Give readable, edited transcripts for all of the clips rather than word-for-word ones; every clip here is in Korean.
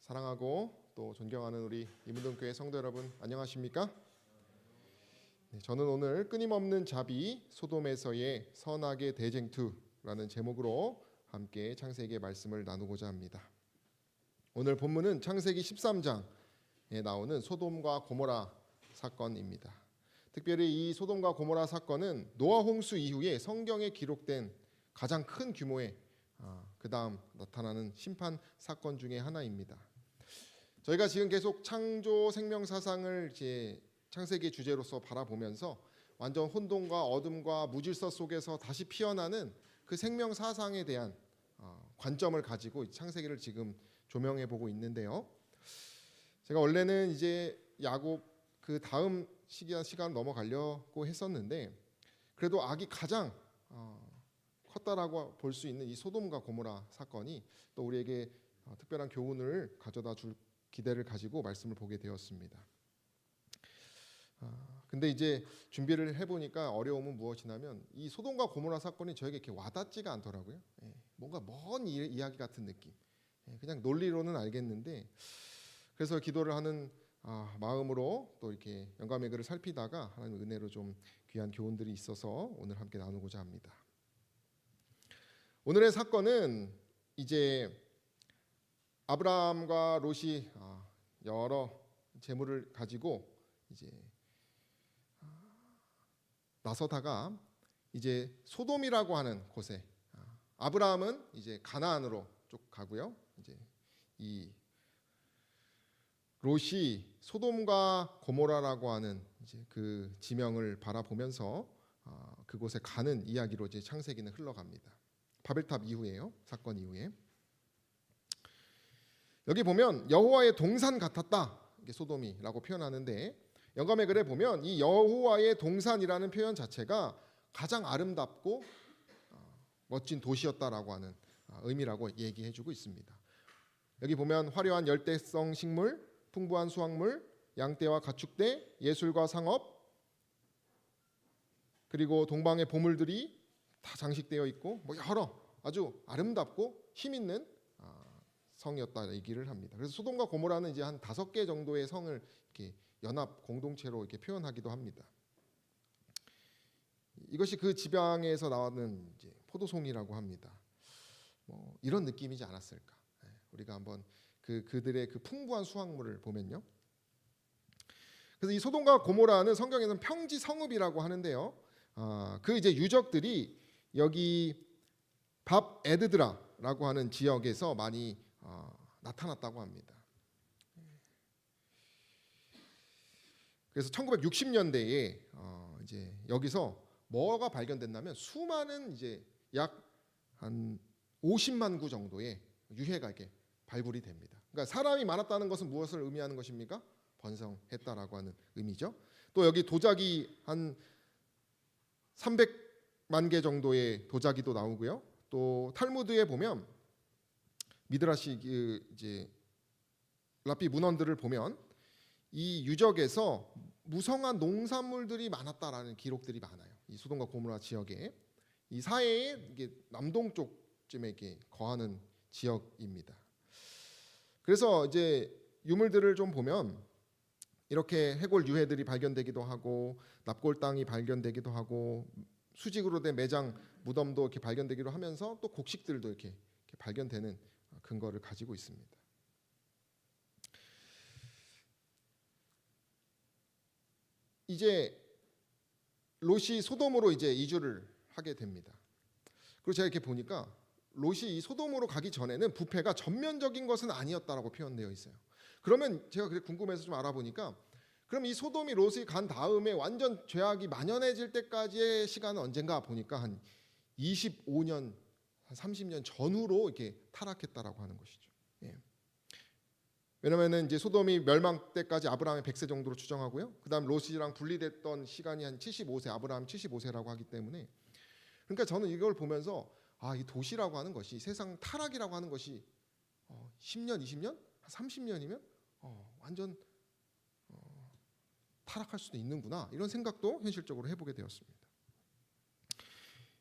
사랑하고 또 존경하는 우리 이문동교회 성도 여러분, 안녕하십니까? 네, 저는 오늘 끊임없는 자비 소돔에서의 선악의 대쟁투라는 제목으로 함께 창세기의 말씀을 나누고자 합니다. 오늘 본문은 창세기 13장에 나오는 소돔과 고모라 사건입니다. 특별히 이 소돔과 고모라 사건은 노아 홍수 이후에 성경에 기록된 가장 큰 규모의 그 다음 나타나는 심판 사건 중에 하나입니다. 저희가 지금 계속 창조 생명 사상을 이제 창세기 주제로서 바라보면서 완전 혼돈과 어둠과 무질서 속에서 다시 피어나는 그 생명 사상에 대한 관점을 가지고 창세기를 지금 조명해 보고 있는데요. 제가 원래는 이제 야곱 그 다음 시간 넘어가려고 했었는데 그래도 악이 가장 컸다라고 볼 수 있는 이 소돔과 고모라 사건이 또 우리에게 특별한 교훈을 가져다 줄 기대를 가지고 말씀을 보게 되었습니다. 근데 이제 준비를 해보니까 어려움은 무엇이냐면 이 소돔과 고모라 사건이 저에게 이렇게 와닿지가 않더라고요. 뭔가 먼 이야기 같은 느낌. 그냥 논리로는 알겠는데 그래서 기도를 하는 마음으로 또 이렇게 영감의 글을 살피다가 하나님의 은혜로 좀 귀한 교훈들이 있어서 오늘 함께 나누고자 합니다. 오늘의 사건은 이제 아브라함과 롯이 여러 재물을 가지고 이제 나서다가 이제 소돔이라고 하는 곳에 아브라함은 이제 가나안으로 쭉 가고요. 이제 이 롯이 소돔과 고모라라고 하는 이제 그 지명을 바라보면서 그곳에 가는 이야기로 이제 창세기는 흘러갑니다. 바벨탑 이후에요. 사건 이후에. 여기 보면 여호와의 동산 같았다. 이게 소돔이라고 표현하는데 영감의 글에 보면 이 여호와의 동산이라는 표현 자체가 가장 아름답고 멋진 도시였다라고 하는 의미라고 얘기해주고 있습니다. 여기 보면 화려한 열대성 식물, 풍부한 수확물, 양떼와 가축대, 예술과 상업, 그리고 동방의 보물들이 다 장식되어 있고 여러 아주 아름답고 힘 있는 성이었다 얘기를 합니다. 그래서 소돔과 고모라는 이제 한 5개 정도의 성을 이렇게 연합 공동체로 이렇게 표현하기도 합니다. 이것이 그 지방에서 나오는 이제 포도송이라고 합니다. 이런 느낌이지 않았을까? 우리가 한번 그들의 그 풍부한 수확물을 보면요. 그래서 이 소돔과 고모라는 성경에는 평지 성읍이라고 하는데요. 그 이제 유적들이 여기 밥 에드드라라고 하는 지역에서 많이 나타났다고 합니다. 그래서 1960년대에 이제 여기서 뭐가 발견됐냐면 수많은 이제 약 한 50만 구 정도의 유해가 이렇게 발굴이 됩니다. 그러니까 사람이 많았다는 것은 무엇을 의미하는 것입니까? 번성했다라고 하는 의미죠. 또 여기 도자기 한 300만 개 정도의 도자기도 나오고요. 또 탈무드에 보면 미드라시 이제 랍비 문헌들을 보면 이 유적에서 무성한 농산물들이 많았다라는 기록들이 많아요. 이 소돔과 고모라 지역에 이 사해의 이게 남동쪽쯤에 이렇게 거하는 지역입니다. 그래서 이제 유물들을 좀 보면 이렇게 해골 유해들이 발견되기도 하고 납골 땅이 발견되기도 하고 수직으로 된 매장 무덤도 이렇게 발견되기도 하면서 또 곡식들도 이렇게 발견되는 근거를 가지고 있습니다. 이제 롯이 소돔으로 이제 이주를 하게 됩니다. 그리고 제가 이렇게 보니까 롯이 이 소돔으로 가기 전에는 부패가 전면적인 것은 아니었다라고 표현되어 있어요. 그러면 제가 그게 궁금해서 좀 알아보니까 그럼 이 소돔이 롯이 간 다음에 완전 죄악이 만연해질 때까지의 시간은 언젠가 보니까 한 25년, 한 30년 전후로 이렇게 타락했다라고 하는 것이죠. 왜냐면은 이제 소돔이 멸망 때까지 아브라함의 100세 정도로 추정하고요. 그다음 롯이랑 분리됐던 시간이 한 75세, 아브라함 75세라고 하기 때문에 그러니까 저는 이걸 보면서 이 도시라고 하는 것이 세상 타락이라고 하는 것이 10년, 20년, 30년이면 완전 타락할 수도 있는구나 이런 생각도 현실적으로 해보게 되었습니다.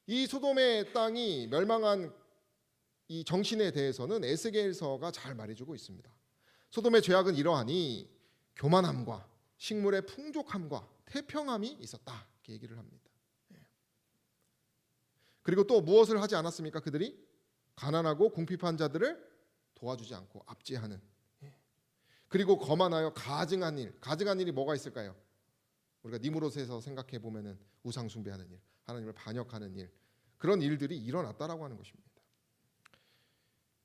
이 소돔의 땅이 멸망한 이 정신에 대해서는 에스겔서가 잘 말해주고 있습니다. 소돔의 죄악은 이러하니 교만함과 식물의 풍족함과 태평함이 있었다. 이렇게 얘기를 합니다. 그리고 또 무엇을 하지 않았습니까? 그들이 가난하고 궁핍한 자들을 도와주지 않고 압제하는. 그리고 거만하여 가증한 일. 가증한 일이 뭐가 있을까요? 우리가 니무롯에서 생각해 보면은 우상 숭배하는 일, 하나님을 반역하는 일, 그런 일들이 일어났다라고 하는 것입니다.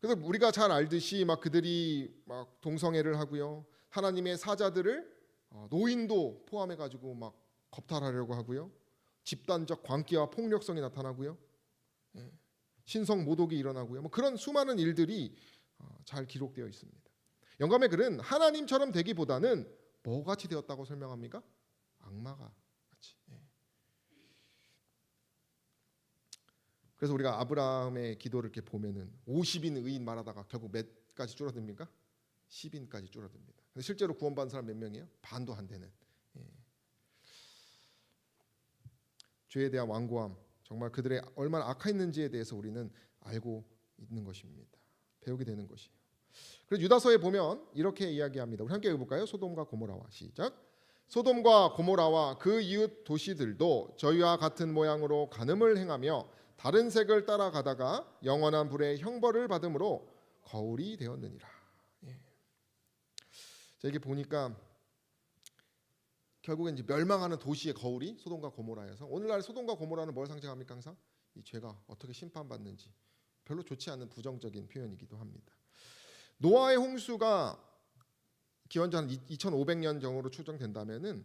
그래서 우리가 잘 알듯이 막 그들이 막 동성애를 하고요, 하나님의 사자들을 노인도 포함해 가지고 막 겁탈하려고 하고요, 집단적 광기와 폭력성이 나타나고요, 신성 모독이 일어나고요, 뭐 그런 수많은 일들이 잘 기록되어 있습니다. 영감의 글은 하나님처럼 되기보다는 뭐 같이 되었다고 설명합니까? 악마가 같이. 그래서 우리가 아브라함의 기도를 이렇게 보면은 50인 의인 말하다가 결국 몇 가지 줄어듭니까? 10인까지 줄어듭니다. 근데 실제로 구원받은 사람 몇 명이에요? 반도 안 되는. 죄에 대한 완고함, 정말 그들의 얼마나 악했는지에 대해서 우리는 알고 있는 것입니다. 배우게 되는 것이에요. 그래서 유다서에 보면 이렇게 이야기합니다. 우리 함께 읽어볼까요? 소돔과 고모라와 시작. 소돔과 고모라와 그 이웃 도시들도 저희와 같은 모양으로 간음을 행하며 다른 색을 따라가다가 영원한 불의 형벌을 받음으로 거울이 되었느니라. 자, 이게 보니까 결국엔 이제 멸망하는 도시의 거울이 소돔과 고모라여서 오늘날 소돔과 고모라는 뭘 상징합니까? 항상 이 죄가 어떻게 심판받는지 별로 좋지 않은 부정적인 표현이기도 합니다. 노아의 홍수가 기원전 한 2500년 정도로 추정된다면은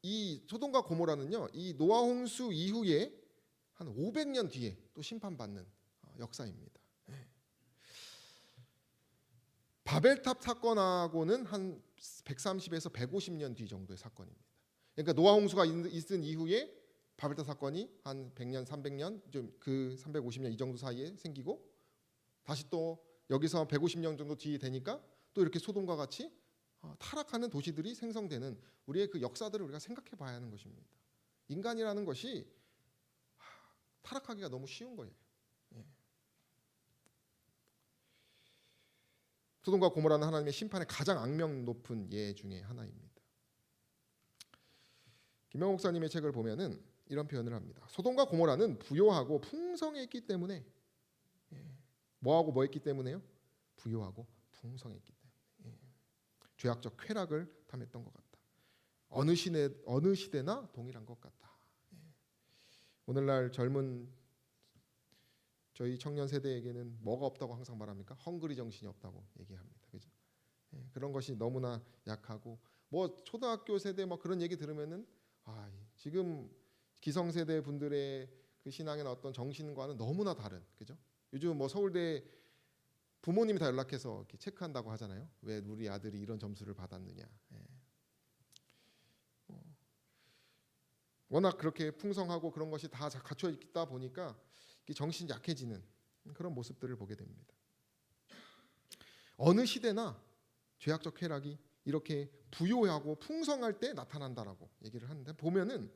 이 소돔과 고모라는요, 이 노아 홍수 이후에 한 500년 뒤에 또 심판받는 역사입니다. 바벨탑 사건하고는 한 130에서 150년 뒤 정도의 사건입니다. 그러니까 노아 홍수가 있은 이후에 바벨탑 사건이 한 100년, 300년, 좀 그 350년 이 정도 사이에 생기고 다시 또 여기서 150년 정도 뒤에 되니까 또 이렇게 소돔과 같이 타락하는 도시들이 생성되는 우리의 그 역사들을 우리가 생각해 봐야 하는 것입니다. 인간이라는 것이 타락하기가 너무 쉬운 거예요. 소돔과 고모라는 하나님의 심판의 가장 악명 높은 예 중에 하나입니다. 김영호 목사님의 책을 보면은 이런 표현을 합니다. 소돔과 고모라는 부요하고 풍성했기 때문에, 뭐하고 뭐 했기 때문에요? 부요하고 풍성했기 때문에 죄악적 쾌락을 탐했던 것 같다. 어느 시대나 동일한 것 같다. 오늘날 젊은 저희 청년 세대에게는 뭐가 없다고 항상 말합니까? 헝그리 정신이 없다고 얘기합니다. 그죠? 그런 것이 너무나 약하고, 뭐 초등학교 세대 뭐 그런 얘기 들으면은 지금 기성세대 분들의 그 신앙의 어떤 정신과는 너무나 다른, 그죠? 요즘 뭐 서울대 부모님이 다 연락해서 이렇게 체크한다고 하잖아요. 왜 우리 아들이 이런 점수를 받았느냐. 워낙 그렇게 풍성하고 그런 것이 다 갖춰 있다 보니까 정신이 약해지는 그런 모습들을 보게 됩니다. 어느 시대나 죄악적 쾌락이 이렇게 부요하고 풍성할 때 나타난다라고 얘기를 하는데, 보면은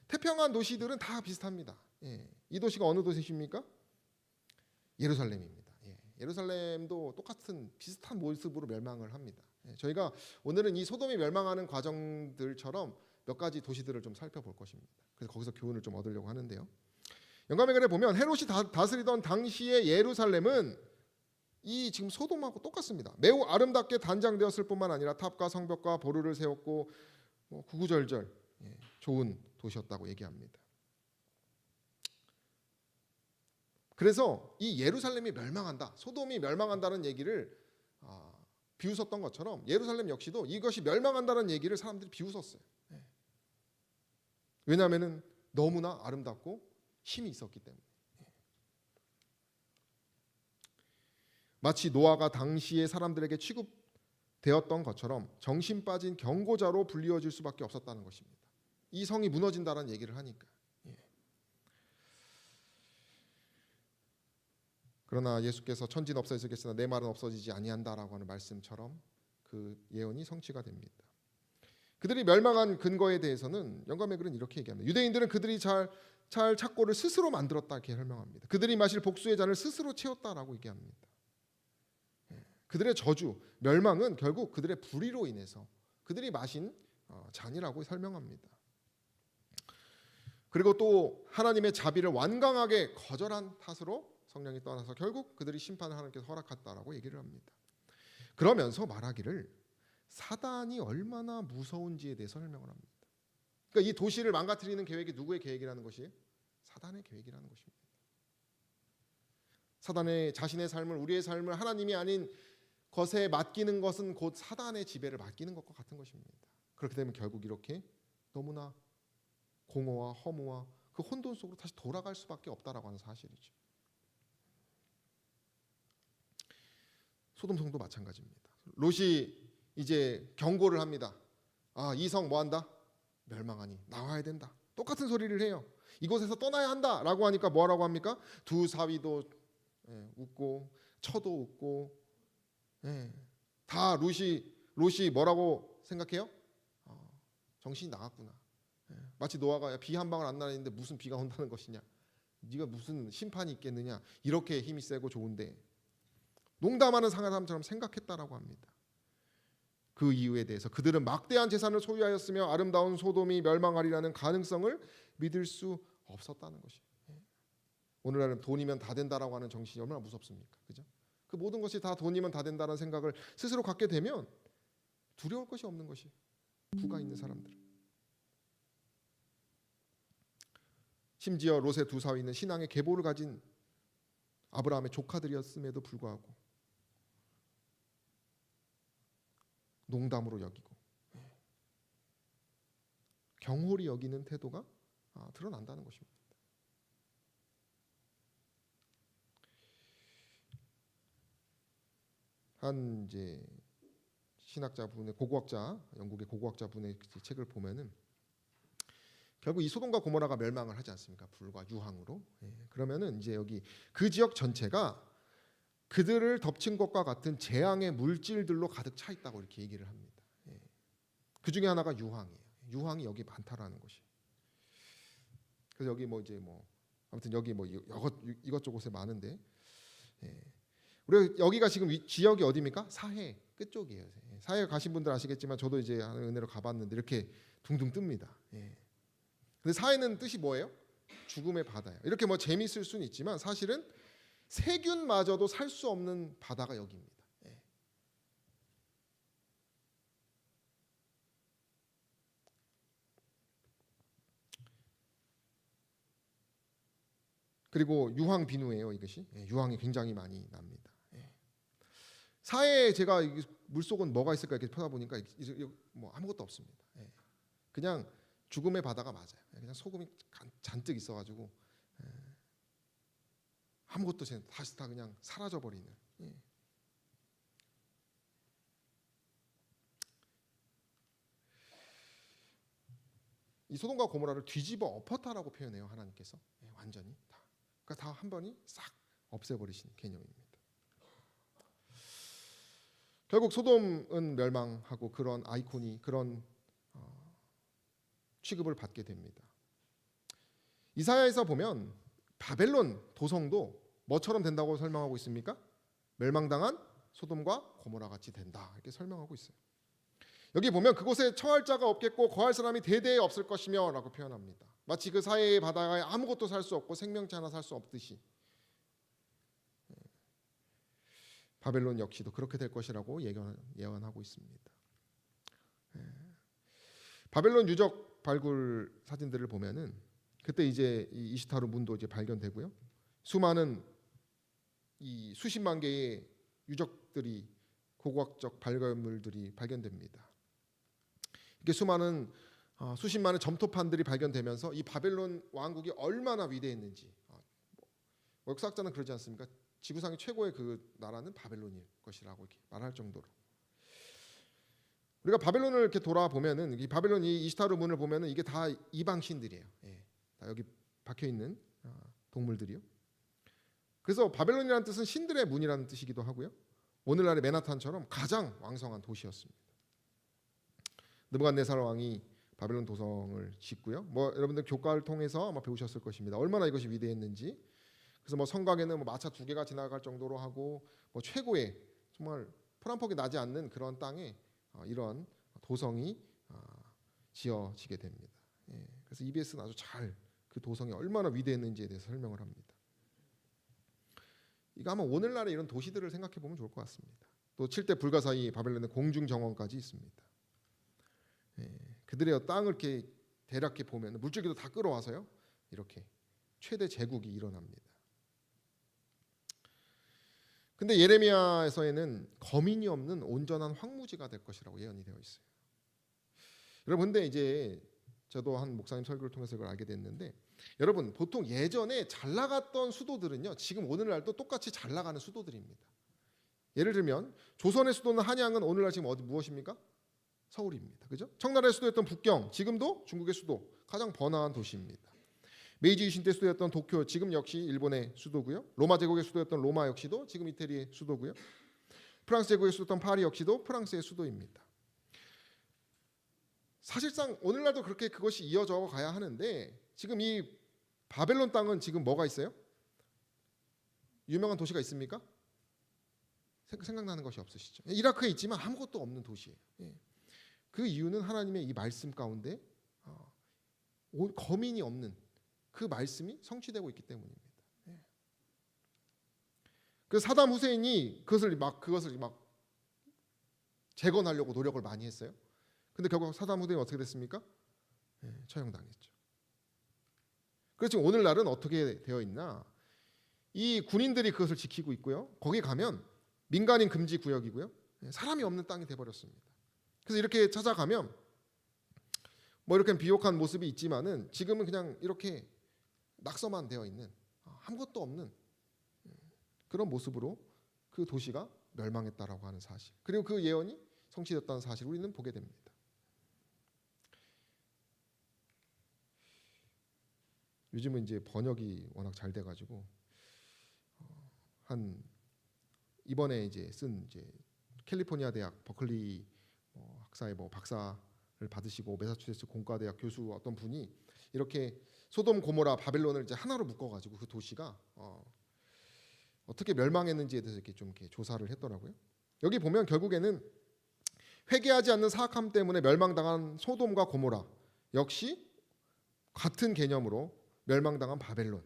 태평한 도시들은 다 비슷합니다. 이 도시가 어느 도시입니까? 예루살렘입니다. 예루살렘도 똑같은 비슷한 모습으로 멸망을 합니다. 저희가 오늘은 이 소돔이 멸망하는 과정들처럼 몇 가지 도시들을 좀 살펴볼 것입니다. 그래서 거기서 교훈을 좀 얻으려고 하는데요. 영감의 글에 보면 헤롯이 다스리던 당시의 예루살렘은 이 지금 소돔하고 똑같습니다. 매우 아름답게 단장되었을 뿐만 아니라 탑과 성벽과 보루를 세웠고 구구절절 좋은 도시였다고 얘기합니다. 그래서 이 예루살렘이 멸망한다, 소돔이 멸망한다는 얘기를 비웃었던 것처럼 예루살렘 역시도 이것이 멸망한다는 얘기를 사람들이 비웃었어요. 왜냐하면 너무나 아름답고 힘이 있었기 때문에. 마치 노아가 당시의 사람들에게 취급되었던 것처럼 정신 빠진 경고자로 불리워질 수밖에 없었다는 것입니다. 이 성이 무너진다는 얘기를 하니까. 그러나 예수께서 천지는 없어지겠으나 내 말은 없어지지 아니한다라고 하는 말씀처럼 그 예언이 성취가 됩니다. 그들이 멸망한 근거에 대해서는 영감의 글은 이렇게 얘기합니다. 유대인들은 그들이 잘 착고를 스스로 만들었다 이렇게 설명합니다. 그들이 마실 복수의 잔을 스스로 채웠다라고 얘기합니다. 그들의 저주, 멸망은 결국 그들의 불의로 인해서 그들이 마신 잔이라고 설명합니다. 그리고 또 하나님의 자비를 완강하게 거절한 탓으로 성령이 떠나서 결국 그들이 심판을 하나님께서 허락했다라고 얘기를 합니다. 그러면서 말하기를 사단이 얼마나 무서운지에 대해서 설명을 합니다. 그러니까 이 도시를 망가뜨리는 계획이 누구의 계획이라는 것이에요? 사단의 계획이라는 것입니다. 사단의 자신의 삶을, 우리의 삶을 하나님이 아닌 것에 맡기는 것은 곧 사단의 지배를 맡기는 것과 같은 것입니다. 그렇게 되면 결국 이렇게 너무나 공허와 허무와 그 혼돈 속으로 다시 돌아갈 수밖에 없다라고 하는 사실이죠. 소돔 성도 마찬가지입니다. 롯이 이제 경고를 합니다. 이 성 뭐한다? 멸망하니 나와야 된다. 똑같은 소리를 해요. 이곳에서 떠나야 한다라고 하니까 뭐라고 합니까? 두 사위도 웃고 처도 웃고 다 롯이 뭐라고 생각해요? 정신이 나갔구나. 마치 노아가 비 한 방울 안 나는데 무슨 비가 온다는 것이냐, 네가 무슨 심판이 있겠느냐, 이렇게 힘이 세고 좋은데 농담하는 사람처럼 생각했다라고 합니다. 그 이유에 대해서 그들은 막대한 재산을 소유하였으며 아름다운 소돔이 멸망하리라는 가능성을 믿을 수 없었다는 것이. 오늘날은 돈이면 다 된다라고 하는 정신이 얼마나 무섭습니까? 그죠? 그 모든 것이 다 돈이면 다 된다는 생각을 스스로 갖게 되면 두려울 것이 없는 것이 부가 있는 사람들. 심지어 롯의 두 사위는 신앙의 계보를 가진 아브라함의 조카들이었음에도 불구하고 농담으로 여기고 경홀히 여기는 태도가 드러난다는 것입니다. 한 이제 신학자분의 고고학자, 영국의 고고학자분의 책을 보면은 결국 이 소돔과 고모라가 멸망을 하지 않습니까? 불과 유황으로. 그러면은 이제 여기 그 지역 전체가 그들을 덮친 것과 같은 재앙의 물질들로 가득 차 있다고 이렇게 얘기를 합니다. 그 중에 하나가 유황이에요. 유황이 여기 많다라는 것이. 그래서 여기 아무튼 여기 이것저것에 많은데, 우리가 여기가 지금 지역이 어디입니까? 사해 끝쪽이에요. 사해 가신 분들 아시겠지만 저도 이제 하나님의 은혜로 가봤는데 이렇게 둥둥 뜹니다. 근데 사해는 뜻이 뭐예요? 죽음의 바다예요. 이렇게 재미있을 수는 있지만 사실은 세균마저도 살 수 없는 바다가 여기입니다. 그리고 유황 비누예요. 이것이 유황이 굉장히 많이 납니다. 사해에 제가 물속은 뭐가 있을까 이렇게 찾아보니까 아무것도 없습니다. 그냥 죽음의 바다가 맞아요. 그냥 소금이 잔뜩 있어가지고 아무것도 다시 다 그냥 사라져 버리는. 이 소돔과 고모라를 뒤집어 엎었다라고 표현해요. 하나님께서 완전히 다. 그러니까 다 한 번이 싹 없애버리신 개념입니다. 결국 소돔은 멸망하고 그런 아이콘이 그런 취급을 받게 됩니다. 이사야에서 보면 바벨론 도성도 뭐처럼 된다고 설명하고 있습니까? 멸망당한 소돔과 고모라 같이 된다 이렇게 설명하고 있어요. 여기 보면 그곳에 처할 자가 없겠고 거할 사람이 대대에 없을 것이며 라고 표현합니다. 마치 그 사해의 바다에 아무것도 살 수 없고 생명체 하나 살 수 없듯이 바벨론 역시도 그렇게 될 것이라고 예언하고 있습니다. 바벨론 유적 발굴 사진들을 보면은 그때 이제 이 이시타르 문도 이제 발견되고요. 수많은 이 수십만 개의 유적들이 고고학적 발견물들이 발견됩니다. 이게 수많은 수십만의 점토판들이 발견되면서 이 바벨론 왕국이 얼마나 위대했는지 역사학자는 그러지 않습니까? 지구상의 최고의 그 나라는 바벨론일 것이라고 이렇게 말할 정도로 우리가 바벨론을 이렇게 돌아보면은 이 바벨론 이 이시타르 문을 보면은 이게 다 이방 신들이에요. 다 여기 박혀 있는 동물들이요. 그래서 바벨론이라는 뜻은 신들의 문이라는 뜻이기도 하고요. 오늘날의 맨하탄처럼 가장 왕성한 도시였습니다. 느부갓네살 왕이 바벨론 도성을 짓고요. 여러분들 교과를 통해서 아마 배우셨을 것입니다. 얼마나 이것이 위대했는지. 그래서 성곽에는 마차 2개가 지나갈 정도로 하고 최고의 정말 풀 한 폭이 나지 않는 그런 땅에 이런 도성이 지어지게 됩니다. 그래서 EBS는 아주 잘 그 도성이 얼마나 위대했는지에 대해서 설명을 합니다. 이거 아마 오늘날의 이런 도시들을 생각해 보면 좋을 것 같습니다. 또 7대 불가사의 바벨론의 공중 정원까지 있습니다. 그들의 땅을 이렇게 대략 보면 물줄기도 다 끌어와서요, 이렇게 최대 제국이 일어납니다. 근데 예레미야에서는 거민이 없는 온전한 황무지가 될 것이라고 예언이 되어 있어요. 여러분, 근데 이제 저도 한 목사님 설교를 통해서 이걸 알게 됐는데, 여러분 보통 예전에 잘 나갔던 수도들은요, 지금 오늘날도 똑같이 잘 나가는 수도들입니다. 예를 들면 조선의 수도는 한양은 오늘날 지금 어디 무엇입니까? 서울입니다. 그죠? 청나라의 수도였던 북경, 지금도 중국의 수도, 가장 번화한 도시입니다. 메이지 유신 때 수도였던 도쿄, 지금 역시 일본의 수도고요. 로마 제국의 수도였던 로마 역시도 지금 이태리의 수도고요. 프랑스 제국의 수도였던 파리 역시도 프랑스의 수도입니다. 사실상 오늘날도 그렇게 그것이 이어져 가야 하는데, 지금 이 바벨론 땅은 지금 뭐가 있어요? 유명한 도시가 있습니까? 생각나는 것이 없으시죠? 이라크에 있지만 아무것도 없는 도시예요. 그 이유는 하나님의 이 말씀 가운데 거민이 없는 그 말씀이 성취되고 있기 때문입니다. 그 사담 후세인이 그것을 막 재건하려고 노력을 많이 했어요. 근데 결국 사담 후세인이 어떻게 됐습니까? 처형당했죠. 그래서 지금 오늘날은 어떻게 되어 있나? 이 군인들이 그것을 지키고 있고요. 거기 가면 민간인 금지 구역이고요. 사람이 없는 땅이 돼버렸습니다. 그래서 이렇게 찾아가면 뭐 이렇게 비옥한 모습이 있지만은 지금은 그냥 이렇게 낙서만 되어 있는 아무것도 없는 그런 모습으로 그 도시가 멸망했다라고 하는 사실, 그리고 그 예언이 성취됐다는 사실을 우리는 보게 됩니다. 요즘은 이제 번역이 워낙 잘 돼가지고 한 이번에 이제 쓴 이제 캘리포니아 대학 버클리 학사의 박사를 받으시고 매사추세츠 공과대학 교수 어떤 분이 이렇게 소돔 고모라 바벨론을 이제 하나로 묶어가지고 그 도시가 어떻게 멸망했는지에 대해서 이렇게 좀 이렇게 조사를 했더라고요. 여기 보면 결국에는 회개하지 않는 사악함 때문에 멸망당한 소돔과 고모라 역시 같은 개념으로 멸망당한 바벨론,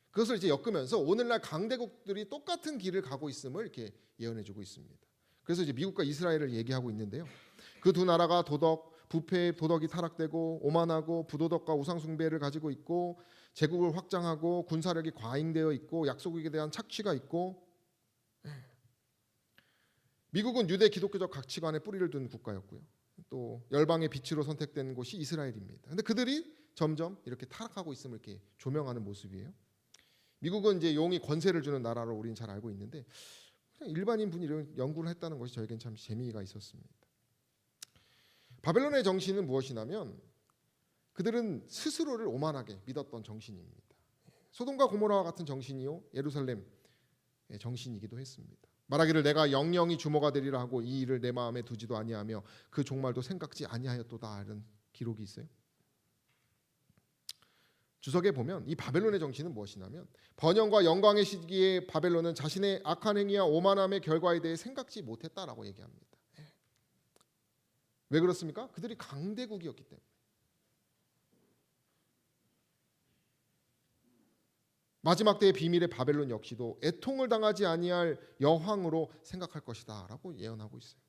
그것을 이제 엮으면서 오늘날 강대국들이 똑같은 길을 가고 있음을 이렇게 예언해주고 있습니다. 그래서 이제 미국과 이스라엘을 얘기하고 있는데요. 그 두 나라가 부패의 도덕이 타락되고 오만하고 부도덕과 우상숭배를 가지고 있고 제국을 확장하고 군사력이 과잉되어 있고 약소국에 대한 착취가 있고, 미국은 유대 기독교적 가치관에 뿌리를 둔 국가였고요. 또 열방의 빛으로 선택된 곳이 이스라엘입니다. 그런데 그들이 점점 이렇게 타락하고 있음을 이렇게 조명하는 모습이에요. 미국은 이제 용이 권세를 주는 나라로 우리는 잘 알고 있는데, 그냥 일반인 분이 이런 연구를 했다는 것이 저에겐 참 재미가 있었습니다. 바벨론의 정신은 무엇이냐면 그들은 스스로를 오만하게 믿었던 정신입니다. 소돔과 고모라와 같은 정신이요 예루살렘의 정신이기도 했습니다. 말하기를 내가 영영이 주모가 되리라 하고 이 일을 내 마음에 두지도 아니하며 그 종말도 생각지 아니하였도다, 이런 기록이 있어요. 주석에 보면 이 바벨론의 정신은 무엇이냐면 번영과 영광의 시기에 바벨론은 자신의 악한 행위와 오만함의 결과에 대해 생각지 못했다라고 얘기합니다. 왜 그렇습니까? 그들이 강대국이었기 때문에. 마지막 때의 비밀의 바벨론 역시도 애통을 당하지 아니할 여황으로 생각할 것이다라고 예언하고 있어요.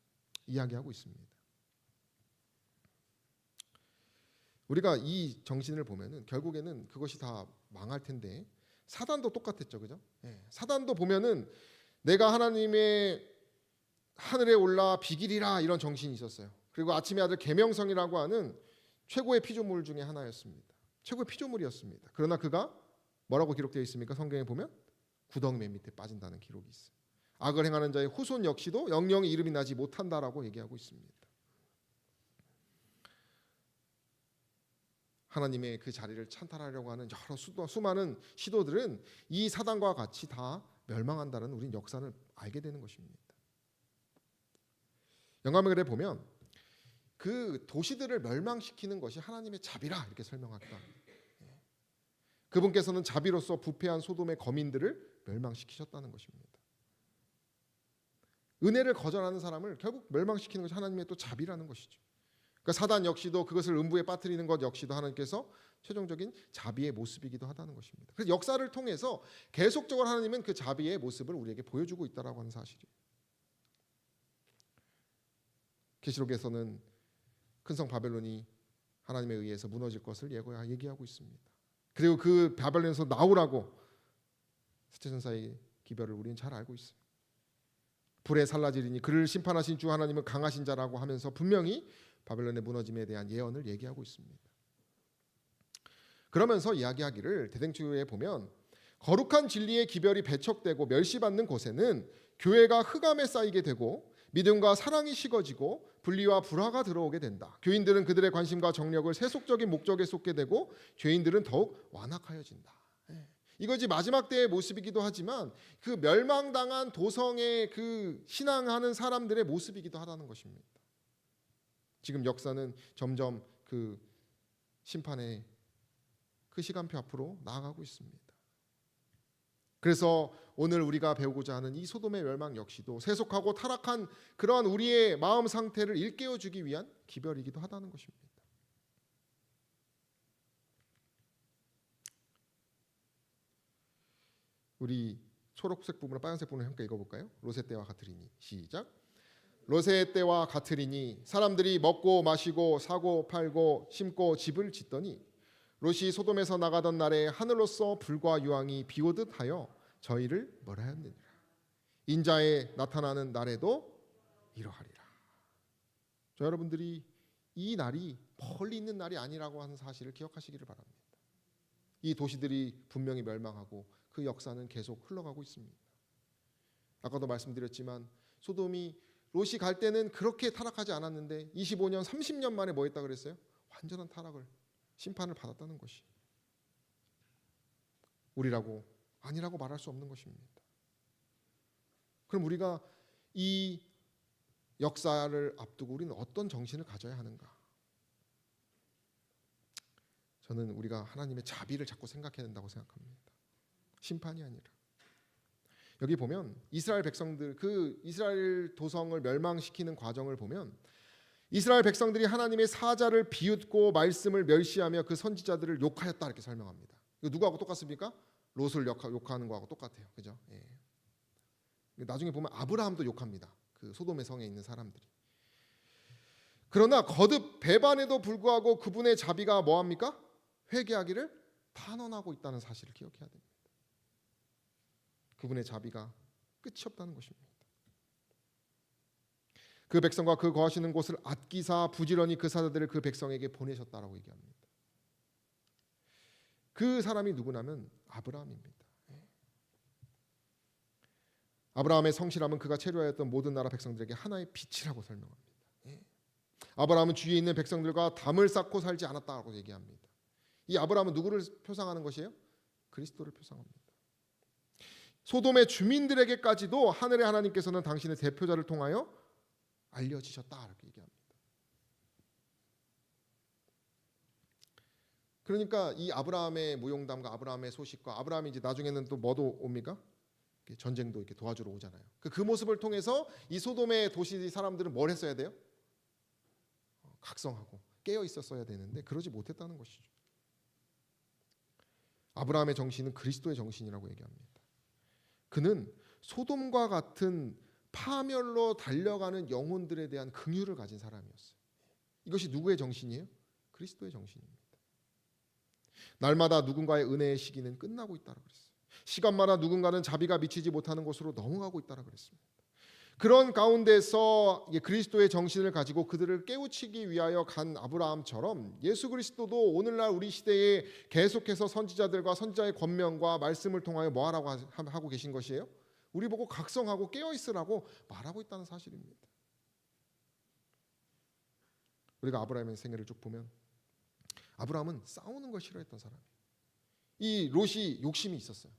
이야기하고 있습니다. 우리가 이 정신을 보면은 결국에는 그것이 다 망할 텐데, 사단도 똑같았죠, 그죠? 사단도 보면은 내가 하나님의 하늘에 올라 비기리라, 이런 정신이 있었어요. 그리고 아침의 아들 계명성이라고 하는 최고의 피조물 중에 하나였습니다. 최고의 피조물이었습니다. 그러나 그가 뭐라고 기록되어 있습니까? 성경에 보면 구덩이 맨 밑에 빠진다는 기록이 있어요. 악을 행하는 자의 후손 역시도 영영의 이름이 나지 못한다라고 얘기하고 있습니다. 하나님의 그 자리를 찬탈하려고 하는 여러 수많은 시도들은 이 사단과 같이 다 멸망한다는 우린 역사를 알게 되는 것입니다. 영감의 글에 보면 그 도시들을 멸망시키는 것이 하나님의 자비라, 이렇게 설명하기도 합니다. 그분께서는 자비로서 부패한 소돔의 거민들을 멸망시키셨다는 것입니다. 은혜를 거절하는 사람을 결국 멸망시키는 것이 하나님의 또 자비라는 것이죠. 그러니까 사단 역시도 그것을 음부에 빠뜨리는 것 역시도 하나님께서 최종적인 자비의 모습이기도 하다는 것입니다. 그래서 역사를 통해서 계속적으로 하나님은 그 자비의 모습을 우리에게 보여주고 있다라고 하는 사실이에요. 계시록에서는 큰 성 바벨론이 하나님에 의해서 무너질 것을 얘기하고 있습니다. 그리고 그 바벨론에서 나오라고 스테전사의 기별을 우리는 잘 알고 있어요. 불에 살라지리니 그를 심판하신 주 하나님은 강하신 자라고 하면서 분명히 바벨론의 무너짐에 대한 예언을 얘기하고 있습니다. 그러면서 이야기하기를 대댕투에 보면 거룩한 진리의 기별이 배척되고 멸시받는 곳에는 교회가 흑암에 쌓이게 되고 믿음과 사랑이 식어지고 분리와 불화가 들어오게 된다. 교인들은 그들의 관심과 정력을 세속적인 목적에 쏟게 되고 죄인들은 더욱 완악하여진다. 이것이 마지막 때의 모습이기도 하지만 그 멸망당한 도성의 그 신앙하는 사람들의 모습이기도 하다는 것입니다. 지금 역사는 점점 그 심판의 그 시간표 앞으로 나아가고 있습니다. 그래서 오늘 우리가 배우고자 하는 이 소돔의 멸망 역시도 세속하고 타락한 그러한 우리의 마음 상태를 일깨워주기 위한 기별이기도 하다는 것입니다. 우리 초록색 부분과 빨간색 부분을 함께 읽어볼까요? 롯의 때와 같으리니. 시작. 롯의 때와 같으리니 사람들이 먹고 마시고 사고 팔고 심고 집을 짓더니 롯이 소돔에서 나가던 날에 하늘로서 불과 유황이 비오듯 하여 저희를 멀하였느니라. 인자에 나타나는 날에도 이러하리라. 저 여러분들이 이 날이 멀리 있는 날이 아니라고 하는 사실을 기억하시기를 바랍니다. 이 도시들이 분명히 멸망하고 그 역사는 계속 흘러가고 있습니다. 아까도 말씀드렸지만 소돔이 롯이 갈 때는 그렇게 타락하지 않았는데 25년, 30년 만에 뭐 했다 그랬어요? 완전한 타락을, 심판을 받았다는 것이 우리라고 아니라고 말할 수 없는 것입니다. 그럼 우리가 이 역사를 앞두고 우리는 어떤 정신을 가져야 하는가? 저는 우리가 하나님의 자비를 자꾸 생각해야 된다고 생각합니다. 심판이 아니라. 여기 보면 이스라엘 백성들, 그 이스라엘 도성을 멸망시키는 과정을 보면 이스라엘 백성들이 하나님의 사자를 비웃고 말씀을 멸시하며 그 선지자들을 욕하였다 이렇게 설명합니다. 이거 누구하고 똑같습니까? 롯을 욕하는 거하고 똑같아요. 그죠? 예. 나중에 보면 아브라함도 욕합니다. 그 소돔의 성에 있는 사람들이. 그러나 거듭 배반에도 불구하고 그분의 자비가 뭐합니까? 회개하기를 탄원하고 있다는 사실을 기억해야 됩니다. 그분의 자비가 끝이 없다는 것입니다. 그 백성과 그 거하시는 곳을 아끼사 부지런히 그 사자들을 그 백성에게 보내셨다라고 얘기합니다. 그 사람이 누구냐면 아브라함입니다. 아브라함의 성실함은 그가 체류하였던 모든 나라 백성들에게 하나의 빛이라고 설명합니다. 아브라함은 주위에 있는 백성들과 담을 쌓고 살지 않았다고 얘기합니다. 이 아브라함은 누구를 표상하는 것이에요? 그리스도를 표상합니다. 소돔의 주민들에게까지도 하늘의 하나님께서는 당신의 대표자를 통하여 알려지셨다 이렇게 얘기합니다. 그러니까 이 아브라함의 무용담과 아브라함의 소식과 아브라함이 이제 나중에는 또 뭐도 옵니까? 전쟁도 이렇게 도와주러 오잖아요. 그 모습을 통해서 이 소돔의 도시 사람들은 뭘 했어야 돼요? 각성하고 깨어 있었어야 되는데 그러지 못했다는 것이죠. 아브라함의 정신은 그리스도의 정신이라고 얘기합니다. 그는 소돔과 같은 파멸로 달려가는 영혼들에 대한 긍휼을 가진 사람이었어요. 이것이 누구의 정신이에요? 그리스도의 정신입니다. 날마다 누군가의 은혜의 시기는 끝나고 있다고 그랬어요. 시간마다 누군가는 자비가 미치지 못하는 곳으로 넘어가고 있다고 그랬습니다. 그런 가운데서 그리스도의 정신을 가지고 그들을 깨우치기 위하여 간 아브라함처럼 예수 그리스도도 오늘날 우리 시대에 계속해서 선지자들과 선지자의 권면과 말씀을 통하여 뭐하라고 하고 계신 것이에요? 우리 보고 각성하고 깨어있으라고 말하고 있다는 사실입니다. 우리가 아브라함의 생애를 쭉 보면 아브라함은 싸우는 걸 싫어했던 사람이에요. 이 롯이 욕심이 있었어요.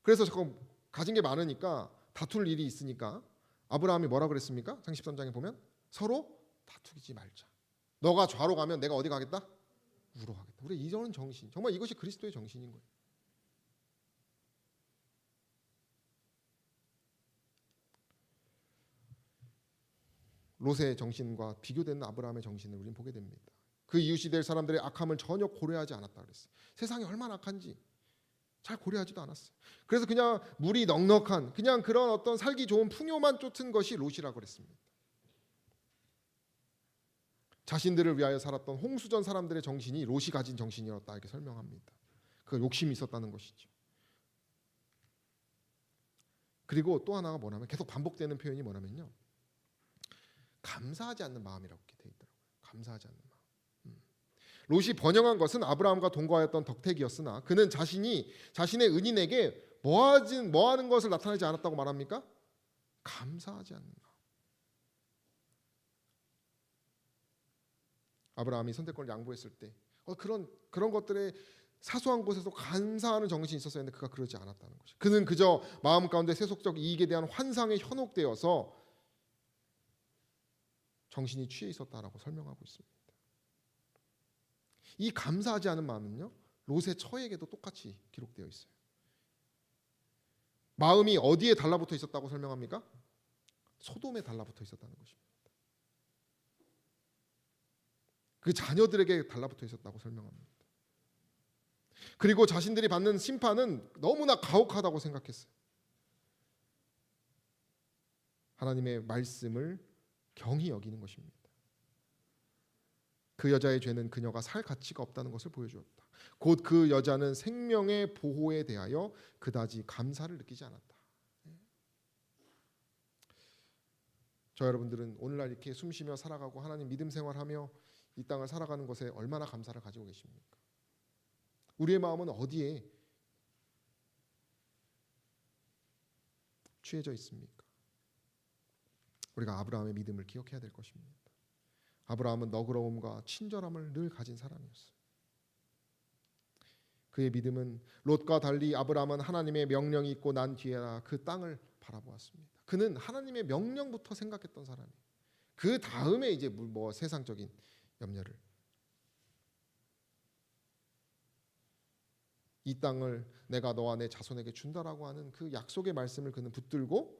그래서 자꾸 가진 게 많으니까 다툴 일이 있으니까 아브라함이 뭐라 그랬습니까? 창 13장에 보면 서로 다투지 말자. 너가 좌로 가면 내가 어디 가겠다? 우로 가겠다. 우리 이런 정신, 정말 이것이 그리스도의 정신인 거예요. 롯의 정신과 비교되는 아브라함의 정신을 우리는 보게 됩니다. 그 이웃이 될 사람들의 악함을 전혀 고려하지 않았다 그랬어요. 세상이 얼마나 악한지 잘 고려하지도 않았어요. 그래서 그냥 물이 넉넉한 그냥 그런 어떤 살기 좋은 풍요만 쫓은 것이 롯이라고 그랬습니다. 자신들을 위하여 살았던 홍수전 사람들의 정신이 롯이 가진 정신이었다 이렇게 설명합니다. 그 욕심이 있었다는 것이죠. 그리고 또 하나가 뭐냐면 계속 반복되는 표현이 뭐냐면요, 감사하지 않는 마음이라고 이렇게 돼 있더라고요. 감사하지 않는 마음. 롯이 번영한 것은 아브라함과 동거하였던 덕택이었으나 그는 자신의 은인에게 뭐하는 것을 나타내지 않았다고 말합니까? 감사하지 않는 마음. 아브라함이 선택권을 양보했을 때 그런 것들에 사소한 곳에서 감사하는 정신이 있었어야 했는데 그가 그러지 않았다는 것이. 그는 그저 마음 가운데 세속적 이익에 대한 환상에 현혹되어서 정신이 취해 있었다라고 설명하고 있습니다. 이 감사하지 않은 마음은요, 롯의 처에게도 똑같이 기록되어 있어요. 마음이 어디에 달라붙어 있었다고 설명합니까? 소돔에 달라붙어 있었다는 것입니다. 그 자녀들에게 달라붙어 있었다고 설명합니다. 그리고 자신들이 받는 심판은 너무나 가혹하다고 생각했어요. 하나님의 말씀을 경히 여기는 것입니다. 그 여자의 죄는 그녀가 살 가치가 없다는 것을 보여주었다. 곧 그 여자는 생명의 보호에 대하여 그다지 감사를 느끼지 않았다. 저 여러분들은 오늘날 이렇게 숨쉬며 살아가고 하나님 믿음 생활하며 이 땅을 살아가는 것에 얼마나 감사를 가지고 계십니까? 우리의 마음은 어디에 취해져 있습니까? 우리가 아브라함의 믿음을 기억해야 될 것입니다. 아브라함은 너그러움과 친절함을 늘 가진 사람이었어요. 그의 믿음은 롯과 달리 아브라함은 하나님의 명령이 있고 난 뒤에야 그 땅을 바라보았습니다. 그는 하나님의 명령부터 생각했던 사람이에요. 그 다음에 이제 뭐 세상적인 염려를. 이 땅을 내가 너와 내 자손에게 준다라고 하는 그 약속의 말씀을 그는 붙들고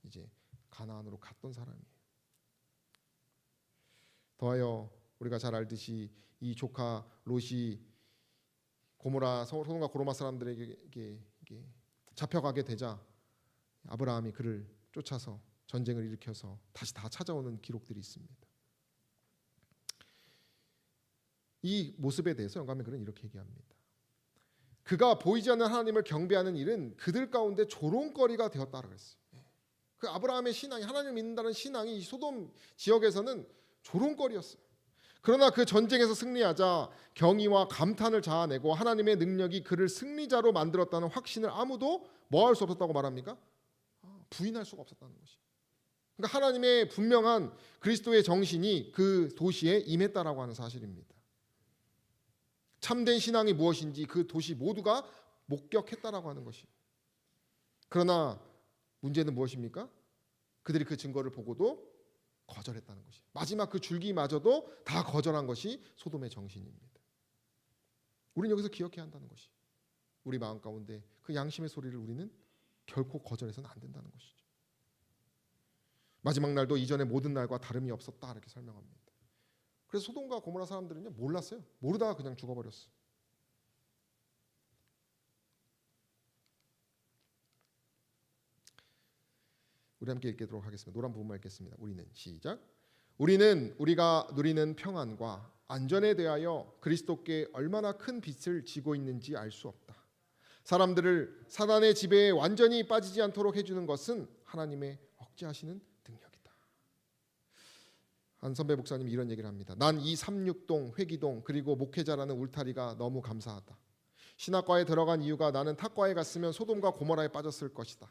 이제 가나안으로 갔던 사람이에요. 더하여 우리가 잘 알듯이 이 조카 롯이 소돔과 고모라 사람들에게 잡혀가게 되자 아브라함이 그를 쫓아서 전쟁을 일으켜서 다시 다 찾아오는 기록들이 있습니다. 이 모습에 대해서 영감의 글은 이렇게 얘기합니다. 그가 보이지 않는 하나님을 경배하는 일은 그들 가운데 조롱거리가 되었다라고 그랬어요. 그 아브라함의 신앙이, 하나님을 믿는다는 신앙이 이 소돔 지역에서는 조롱거리였어요. 그러나 그 전쟁에서 승리하자 경의와 감탄을 자아내고 하나님의 능력이 그를 승리자로 만들었다는 확신을 아무도 뭐 할 수 없었다고 말합니까? 부인할 수가 없었다는 것이. 그러니까 하나님의 분명한 그리스도의 정신이 그 도시에 임했다라고 하는 사실입니다. 참된 신앙이 무엇인지 그 도시 모두가 목격했다라고 하는 것이. 그러나 문제는 무엇입니까? 그들이 그 증거를 보고도 거절했다는 것이. 마지막 그 줄기마저도 다 거절한 것이 소돔의 정신입니다. 우리는 여기서 기억해야 한다는 것이. 우리 마음 가운데 그 양심의 소리를 우리는 결코 거절해서는 안 된다는 것이죠. 마지막 날도 이전의 모든 날과 다름이 없었다 이렇게 설명합니다. 그래서 소돔과 고모라 사람들은요 몰랐어요. 모르다가 그냥 죽어버렸어요. 우리 함께 읽도록 하겠습니다. 노란 부분만 읽겠습니다. 우리는 시작. 우리는 우리가 누리는 평안과 안전에 대하여 그리스도께 얼마나 큰 빚을 지고 있는지 알 수 없다. 사람들을 사단의 지배에 완전히 빠지지 않도록 해주는 것은 하나님의 억제하시는 능력이다. 한 선배 목사님이 이런 얘기를 합니다. 난 이 36동, 회기동 그리고 목회자라는 울타리가 너무 감사하다. 신학과에 들어간 이유가 나는 탁과에 갔으면 소돔과 고모라에 빠졌을 것이다.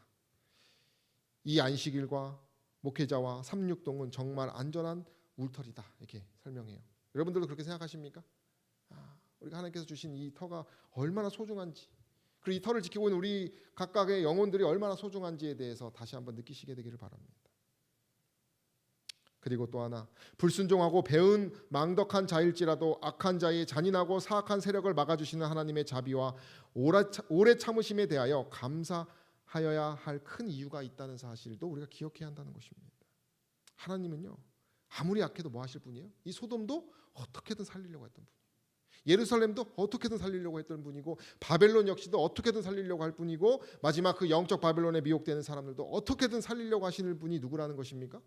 이 안식일과 목회자와 36동은 정말 안전한 울터리다 이렇게 설명해요. 여러분들도 그렇게 생각하십니까? 우리가 하나님께서 주신 이 터가 얼마나 소중한지, 그리고 이 터를 지키고 있는 우리 각각의 영혼들이 얼마나 소중한지에 대해서 다시 한번 느끼시게 되기를 바랍니다. 그리고 또 하나, 불순종하고 배은 망덕한 자일지라도 악한 자의 잔인하고 사악한 세력을 막아주시는 하나님의 자비와 오래 참으심에 대하여 감사하여야 할 큰 이유가 있다는 사실도 우리가 기억해야 한다는 것입니다. 하나님은요 아무리 약해도 뭐 하실 분이에요? 이 소돔도 어떻게든 살리려고 했던 분. 예루살렘도 어떻게든 살리려고 했던 분이고, 바벨론 역시도 어떻게든 살리려고 할 분이고, 마지막 그 영적 바벨론에 미혹되는 사람들도 어떻게든 살리려고 하시는 분이 누구라는 것입니까?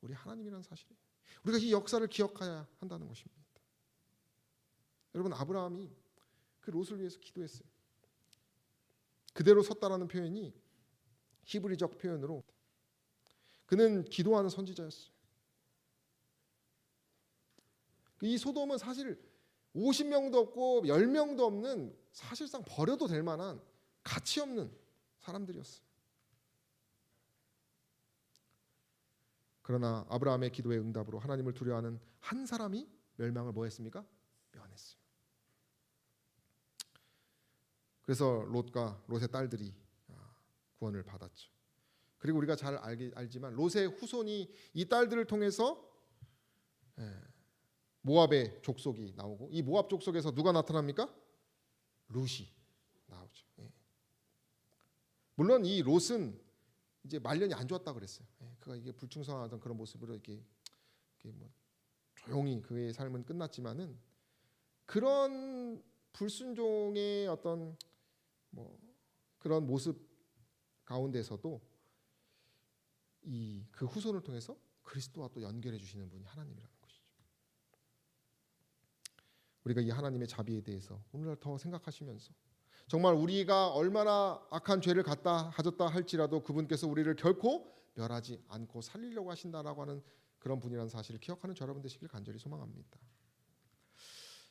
우리 하나님이라는 사실이에요. 우리가 이 역사를 기억해야 한다는 것입니다. 여러분, 아브라함이 그 롯을 위해서 기도했어요. 그대로 섰다라는 표현이 히브리적 표현으로 그는 기도하는 선지자였어요. 이 소돔은 사실 50명도 없고 10명도 없는, 사실상 버려도 될 만한 가치 없는 사람들이었어요. 그러나 아브라함의 기도의 응답으로 하나님을 두려워하는 한 사람이 멸망을 뭐 했습니까? 면했어요. 그래서 롯의 딸들이 구원을 받았죠. 그리고 우리가 잘 알지만 롯의 후손이 이 딸들을 통해서 모압의 족속이 나오고, 이 모압 족속에서 누가 나타납니까? 롯이 나오죠. 물론 이 롯은 이제 말년이 안 좋았다 그랬어요. 그가 이게 불충성하던 그런 모습으로 이렇게 뭐 조용히 그의 삶은 끝났지만은, 그런 불순종의 어떤 뭐 그런 모습 가운데서도 그 후손을 통해서 그리스도와 또 연결해 주시는 분이 하나님이라는 것이죠. 우리가 이 하나님의 자비에 대해서 오늘날 더 생각하시면서, 정말 우리가 얼마나 악한 죄를 가졌다 할지라도 그분께서 우리를 결코 멸하지 않고 살리려고 하신다라고 하는 그런 분이라는 사실을 기억하는 저 여러분 되시길 간절히 소망합니다.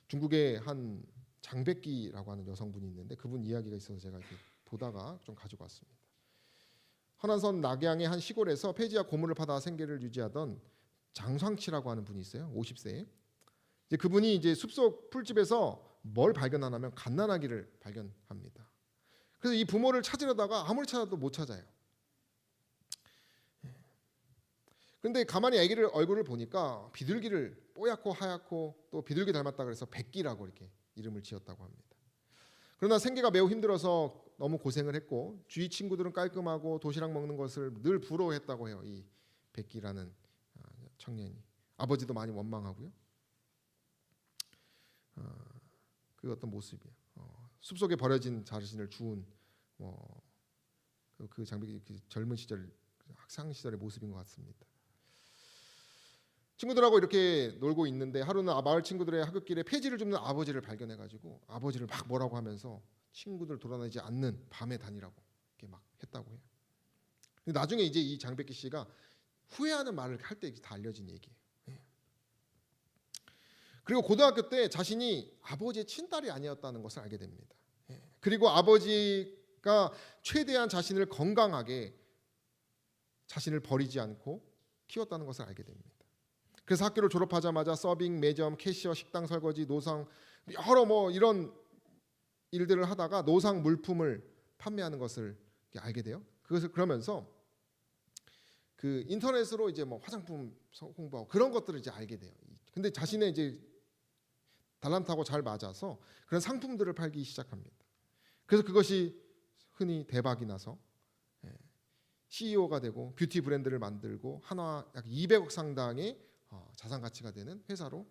중국의 한 장백기라고 하는 여성분이 있는데, 그분 이야기가 있어서 제가 이렇게 보다가 좀 가지고 왔습니다. 허난선 낙양의 한 시골에서 폐지와 고물을 파다 생계를 유지하던 장상치라고 하는 분이 있어요. 50세에. 이제 그분이 이제 숲속 풀집에서 뭘 발견하냐면 갓난아기를 발견합니다. 그래서 이 부모를 찾으려다가 아무리 찾아도 못 찾아요. 그런데 가만히 아기를 얼굴을 보니까 비둘기를 뽀얗고 하얗고 또 비둘기 닮았다 그래서 백기라고 이렇게 이름을 지었다고 합니다. 그러나 생계가 매우 힘들어서 너무 고생을 했고, 주위 친구들은 깔끔하고 도시락 먹는 것을 늘 부러워했다고 해요. 이 백기라는 청년이. 아버지도 많이 원망하고요. 그 어떤 모습이에요. 숲속에 버려진 자신을 주운 그 장백이 젊은 시절, 학창 시절의 모습인 것 같습니다. 친구들하고 이렇게 놀고 있는데 하루는 마을 친구들의 하굣길에 폐지를 줍는 아버지를 발견해가지고 아버지를 막 뭐라고 하면서 친구들 돌아다니지 않는 밤에 다니라고 이렇게 막 했다고 해요. 근데 나중에 이제 이 장백기 씨가 후회하는 말을 할 때 다 알려진 얘기예요. 그리고 고등학교 때 자신이 아버지의 친딸이 아니었다는 것을 알게 됩니다. 그리고 아버지가 최대한 자신을 건강하게, 자신을 버리지 않고 키웠다는 것을 알게 됩니다. 그래서 학교를 졸업하자마자 서빙, 매점, 캐시어, 식당 설거지, 노상, 여러 이런 일들을 하다가 노상 물품을 판매하는 것을 알게 돼요. 그것을 그러면서 그 인터넷으로 이제 화장품 홍보하고 그런 것들을 이제 알게 돼요. 근데 자신의 이제 달란트하고 잘 맞아서 그런 상품들을 팔기 시작합니다. 그래서 그것이 흔히 대박이 나서 CEO가 되고 뷰티 브랜드를 만들고 한화 약 200억 상당의 자산 가치가 되는 회사로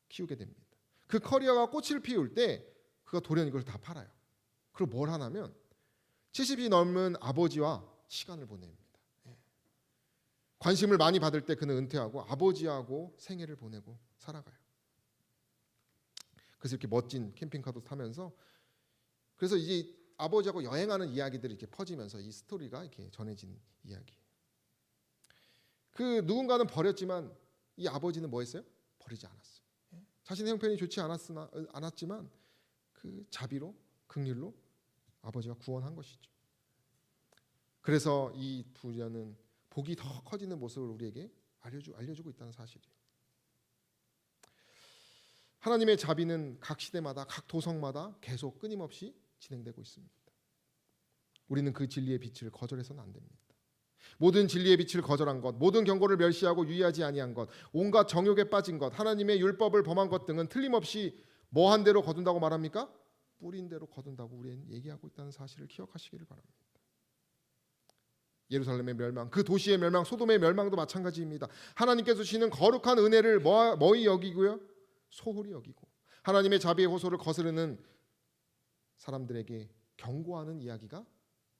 키우게 됩니다. 그 커리어가 꽃을 피울 때 그가 돌연 이걸 다 팔아요. 그리고 뭘 하냐면 70이 넘은 아버지와 시간을 보냅니다. 관심을 많이 받을 때 그는 은퇴하고 아버지하고 생애를 보내고 살아가요. 그래서 이렇게 멋진 캠핑카도 타면서, 그래서 이제 아버지하고 여행하는 이야기들이 이렇게 퍼지면서 이 스토리가 이렇게 전해진 이야기예요. 그 누군가는 버렸지만 이 아버지는 뭐 했어요? 버리지 않았어요. 자신의 형편이 좋지 않았지만 그 자비로, 긍휼로 아버지가 구원한 것이죠. 그래서 이 부녀는 복이 더 커지는 모습을 우리에게 알려주고 있다는 사실이에요. 하나님의 자비는 각 시대마다, 각 도성마다 계속 끊임없이 진행되고 있습니다. 우리는 그 진리의 빛을 거절해서는 안 됩니다. 모든 진리의 빛을 거절한 것, 모든 경고를 멸시하고 유의하지 아니한 것, 온갖 정욕에 빠진 것, 하나님의 율법을 범한 것 등은 틀림없이 뭐한 대로 거둔다고 말합니까? 뿌린 대로 거둔다고 우리는 얘기하고 있다는 사실을 기억하시기를 바랍니다. 예루살렘의 멸망, 그 도시의 멸망, 소돔의 멸망도 마찬가지입니다. 하나님께서 주시는 거룩한 은혜를 뭐이 여기고요? 소홀히 여기고 하나님의 자비의 호소를 거스르는 사람들에게 경고하는 이야기가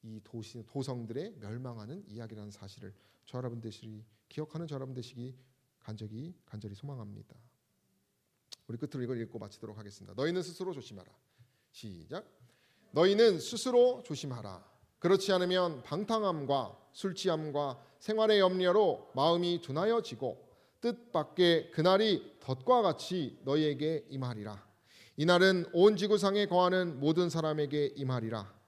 이 도성들의 멸망하는 이야기라는 사실을 저 여러분들이 기억하는 저 여러분 되시기 간절히 소망합니다. 우리 끝으로 이걸 읽고 마치도록 하겠습니다. 너희는 스스로 조심하라. 시작. 너희는 스스로 조심하라. 그렇지 않으면 방탕함과 술 취함과 생활의 염려로 마음이 둔하여지고 뜻밖의 그날이 덫과 같이 너희에게 임하리라. 이날은 온 지구상에 거하는 모든 사람에게 임하리라.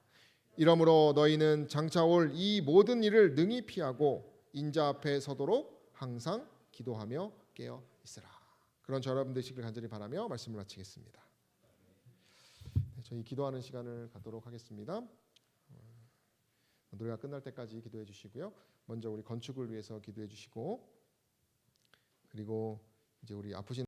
이러므로 너희는 장차 올 이 모든 일을 능히 피하고 인자 앞에 서도록 항상 기도하며 깨어 있으라. 그런 저 여러분 되시길 간절히 바라며 말씀을 마치겠습니다. 저희 기도하는 시간을 갖도록 하겠습니다. 노래가 끝날 때까지 기도해 주시고요. 먼저 우리 건축을 위해서 기도해 주시고, 그리고 이제 우리 아프신